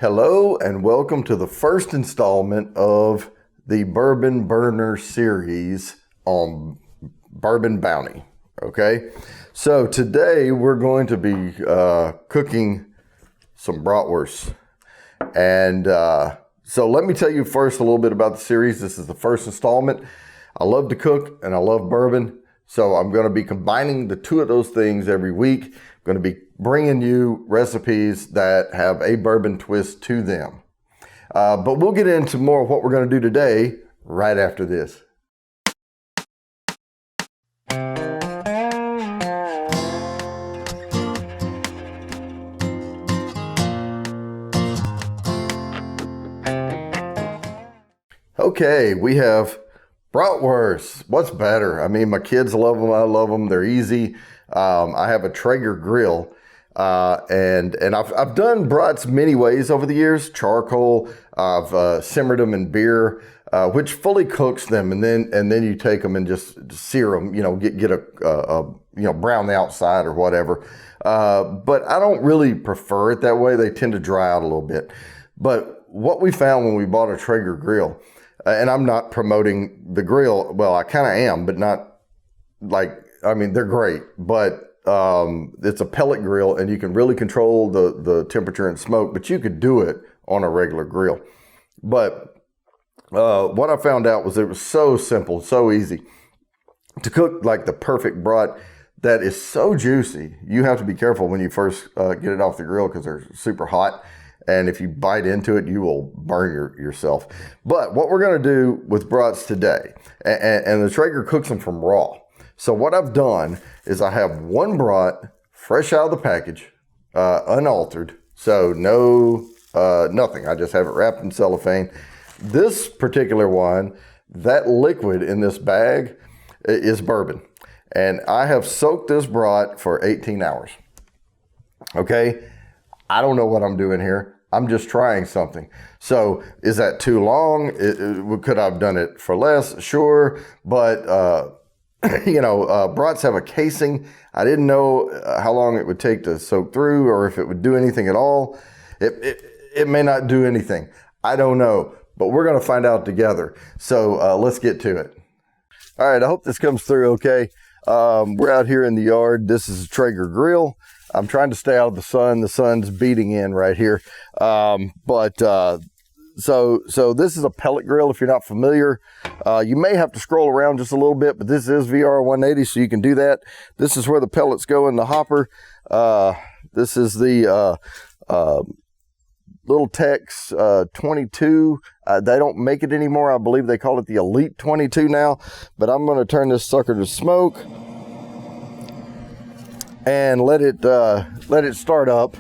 Hello and welcome to the first installment of the Bourbon Burner series on Bourbon Bounty. Okay, so today we're going to be cooking some bratwurst. And so let me tell you first a little bit about the series. This is the first installment. I love to cook and I love bourbon. So I'm going to be combining the two of those things every week. I'm going to be bringing you recipes that have a bourbon twist to them. But we'll get into more of what we're going to do today right after this. Okay, we have bratwurst. What's better? I mean, my kids love them. I love them. They're easy. I have a Traeger grill, and I've done brats many ways over the years. Charcoal. I've simmered them in beer, which fully cooks them, and then you take them and just sear them. You know, get a brown the outside or whatever. But I don't really prefer it that way. They tend to dry out a little bit. But what we found when we bought a Traeger grill. And I'm not promoting the grill. Well, I kind of am, but not like, I mean, they're great, but it's a pellet grill and you can really control the temperature and smoke, but you could do it on a regular grill. But what I found out was it was so simple, so easy to cook, like the perfect brat that is so juicy. You have to be careful when you first get it off the grill because they're super hot. And if you bite into it, you will burn yourself. But what we're going to do with brats today, and the Traeger cooks them from raw. So what I've done is I have one brat fresh out of the package, unaltered. So no, nothing. I just have it wrapped in cellophane. This particular one, that liquid in this bag is bourbon. And I have soaked this brat for 18 hours. Okay. I don't know what I'm doing here. I'm just trying something. So is that too long? Could I have done it for less? Sure. But, brats have a casing. I didn't know how long it would take to soak through or if it would do anything at all. It may not do anything. I don't know, but we're going to find out together. So let's get to it. All right. I hope this comes through okay. We're out here in the yard. This is a Traeger grill. I'm trying to stay out of the sun. The sun's beating in right here. So this is a pellet grill. If you're not familiar, you may have to scroll around just a little bit, but this is VR180, so you can do that. This is where the pellets go in the hopper. This is the Little Tex 22. They don't make it anymore. I believe they call it the Elite 22 now, but I'm going to turn this sucker to smoke and let it start up.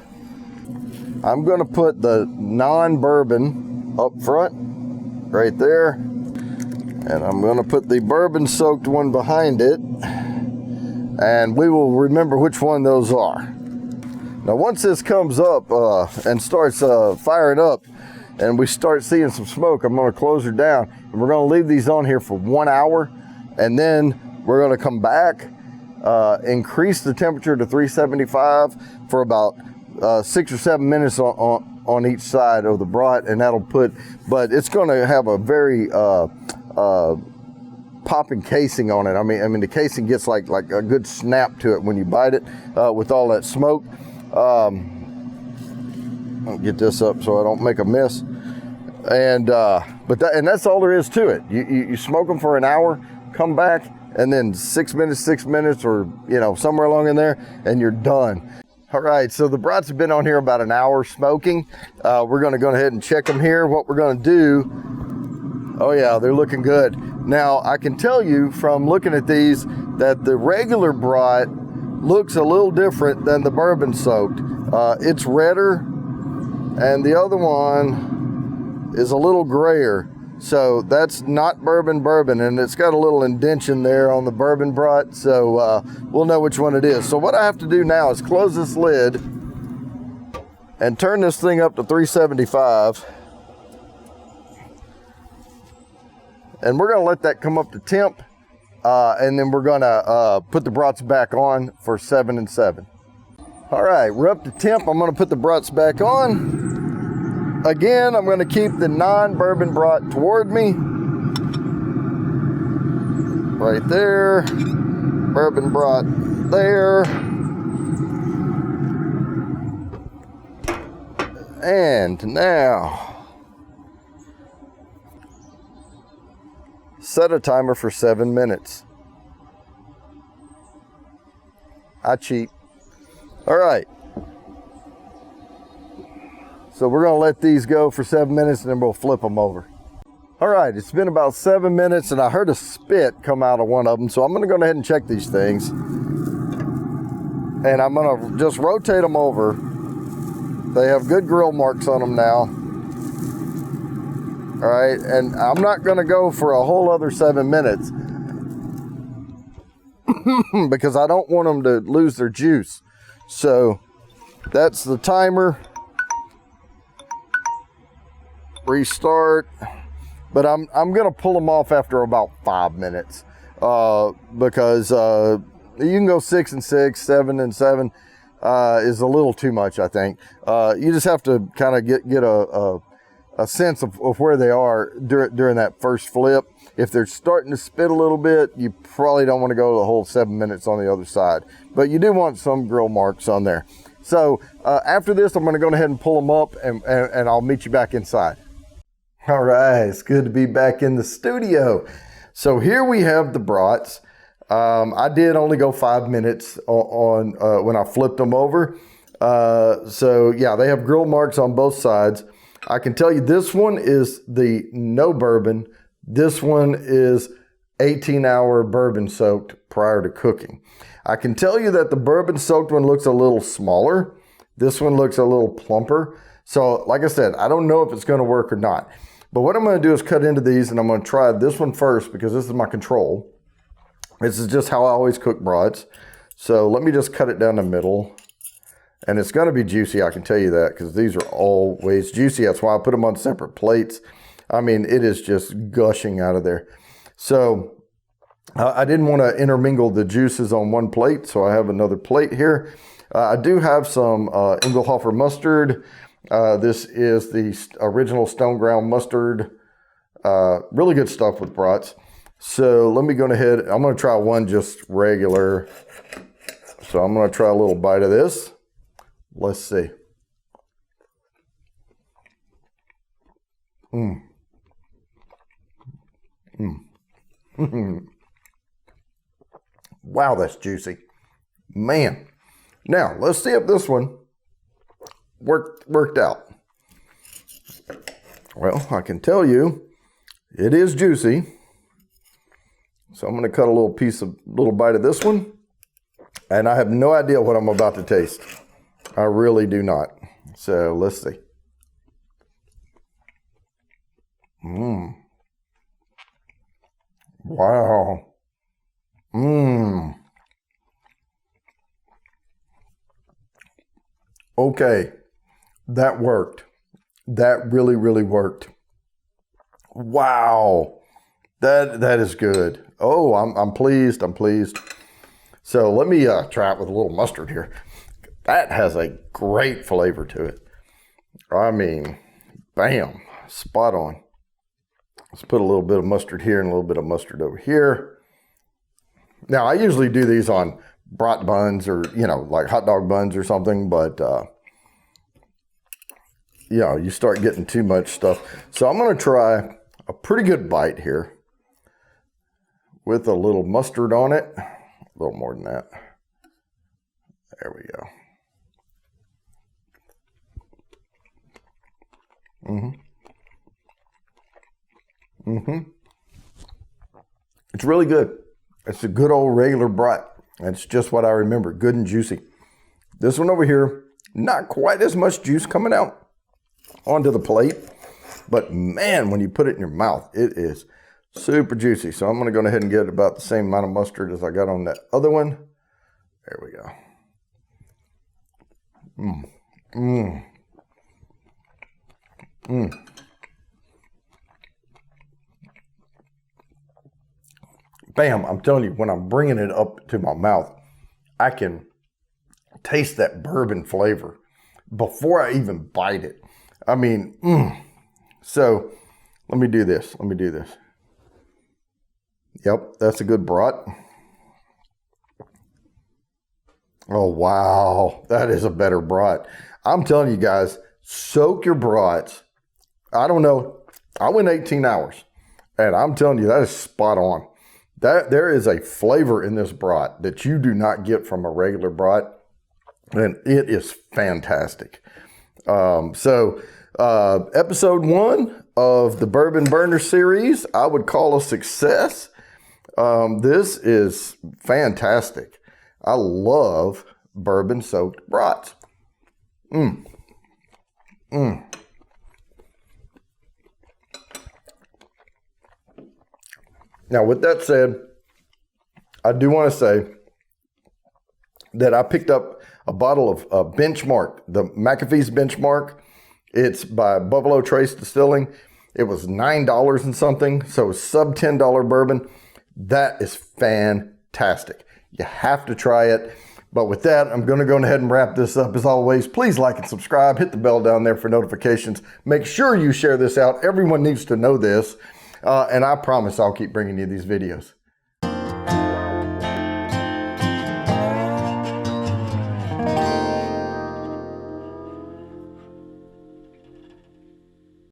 I'm going to put the non-bourbon up front right there, and I'm going to put the bourbon soaked one behind it, and we will remember which one those are. Now once this comes up and starts firing up and we start seeing some smoke, I'm going to close her down, and we're going to leave these on here for 1 hour, and then we're going to come back, increase the temperature to 375 for about 6 or 7 minutes on each side of the brat, and but it's going to have a very popping casing on it. I mean the casing gets like a good snap to it when you bite it with all that smoke. I'll get this up so I don't make a mess. And that's all there is to it. You smoke them for an hour, come back, and then 6 minutes, or somewhere along in there, and you're done. All right, so the brats have been on here about an hour smoking. We're going to go ahead and check them here. What we're going to do, oh yeah, they're looking good. Now, I can tell you from looking at these that the regular brat looks a little different than the bourbon soaked. It's redder, and the other one is a little grayer. So that's not bourbon, and it's got a little indentation there on the bourbon brat, so we'll know which one it is. So what I have to do now is close this lid and turn this thing up to 375. And we're going to let that come up to temp, and then we're going to put the brats back on for 7 and 7. All right, we're up to temp. I'm going to put the brats back on. again, I'm going to keep the non-bourbon brat toward me. Right there. Bourbon brat there. And now, set a timer for 7 minutes. I cheat. All right. So we're going to let these go for 7 minutes and then we'll flip them over. All right, it's been about 7 minutes and I heard a spit come out of one of them. So I'm going to go ahead and check these things. And I'm going to just rotate them over. They have good grill marks on them now. All right, and I'm not going to go for a whole other 7 minutes because I don't want them to lose their juice. So that's the timer. Restart. But I'm going to pull them off after about 5 minutes because you can go 6 and 6, 7 and 7 is a little too much, I think. You just have to kind of get a sense of where they are during that first flip. If they're starting to spit a little bit, you probably don't want to go the whole 7 minutes on the other side. But you do want some grill marks on there. So after this, I'm going to go ahead and pull them up and I'll meet you back inside. All right, it's good to be back in the studio. So here we have the brats. I did only go 5 minutes on when I flipped them over. So yeah, they have grill marks on both sides. I can tell you this one is the no bourbon. This one is 18-hour bourbon soaked prior to cooking. I can tell you that the bourbon soaked one looks a little smaller. This one looks a little plumper. So like I said, I don't know if it's going to work or not. But what I'm going to do is cut into these and I'm going to try this one first because this is my control. This is just how I always cook brats. So let me just cut it down the middle. And it's going to be juicy, I can tell you that, because these are always juicy. That's why I put them on separate plates. I mean, it is just gushing out of there. So I didn't want to intermingle the juices on one plate, so I have another plate here. I do have some Engelhofer mustard. This is the original stone ground mustard. Really good stuff with brats. So let me go ahead. I'm going to try one just regular. So I'm going to try a little bite of this. Let's see. Wow, that's juicy. Man. Now, let's see if this one worked out. Well, I can tell you it is juicy. So I'm going to cut a little bite of this one. And I have no idea what I'm about to taste. I really do not. So let's see. Wow. Okay. That worked. That really, really worked. Wow. That is good. Oh, I'm pleased. I'm pleased. So let me try it with a little mustard here. That has a great flavor to it. I mean, bam, spot on. Let's put a little bit of mustard here and a little bit of mustard over here. Now, I usually do these on brat buns or, like hot dog buns or something, but, you start getting too much stuff. So I'm going to try a pretty good bite here with a little mustard on it. A little more than that. There we go. It's really good. It's a good old regular brat. It's just what I remember. Good and juicy. This one over here, not quite as much juice coming out onto the plate. But man, when you put it in your mouth, it is super juicy. So I'm going to go ahead and get about the same amount of mustard as I got on that other one. There we go. Bam, I'm telling you, when I'm bringing it up to my mouth, I can taste that bourbon flavor before I even bite it. I mean, So let me do this. Let me do this. Yep, that's a good brat. Oh, wow. That is a better brat. I'm telling you guys, soak your brats. I don't know. I went 18 hours, and I'm telling you, that is spot on. There is a flavor in this brat that you do not get from a regular brat, and it is fantastic. Episode 1 of the Bourbon Burner series, I would call a success. This is fantastic. I love bourbon soaked brats. Now, with that said, I do want to say that I picked up a bottle of Benchmark, the McAfee's Benchmark. It's by Buffalo Trace Distilling. It was $9 and something, so it's sub $10 bourbon. That is fantastic. You have to try it. But with that, I'm going to go ahead and wrap this up. As always, please like and subscribe. Hit the bell down there for notifications. Make sure you share this out. Everyone needs to know this. And I promise I'll keep bringing you these videos.